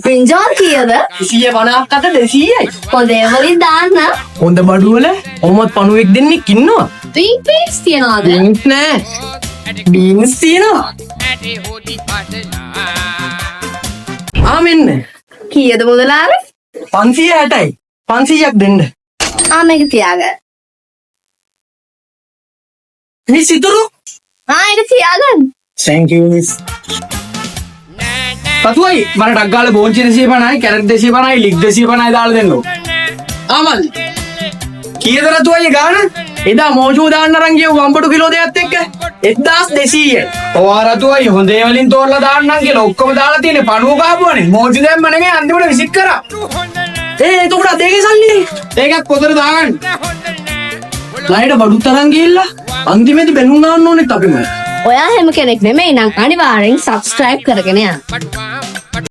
බ්‍රින්ජාල් කීයද? 150ක් අත 200යි. හොඳේ වලින් දාන්න. හොඳ බඩු වල ඔහොමත් පණුවෙක් දෙන්නෙක් ඉන්නවා. ත්‍රිපීස් තියනවාද? බීන්ස් නෑ. බීන්ස් තියෙනවා. මෙන්න. කීයද මුදලාලි? 560යි. 500ක් දෙන්න. මේක තියාගන්න. මේ සිතුරු. ඒක තියාගන්න. Thank you miss. පතුයි මට ටක් ගාලා බෝන්චි 250යි කැරට් 250යි ලික් 250යි දාලා දෙන්නෝ. මල්. කීයද රතුයි ගාන? එදා මෝජෝ දාන්න අරන් ගියව වම්බඩු කිලෝ දෙකත් එක්ක 1200යි. ඔයා රතුයි හොඳේ වලින් තෝරලා දාන්නම් කියලා ඔක්කොම දාලා තියෙන්නේ පණුව ගහපුවානේ. මෝජි දැම්ම නෙමෙයි අන්තිමට විසික් කරා. එතකොට දෙකේ සල්ලි. ඒකත් පොතට දාගන්න. ලයිට බඩු තරන් ගිහිල්ලා අන්තිමේදී බැලුම් ගන්න ඕනෙත් අපිම. ඔයා හැම කෙනෙක් නෙමෙයි නම් අනිවාර්යෙන් subscribe කරගෙන යන්න.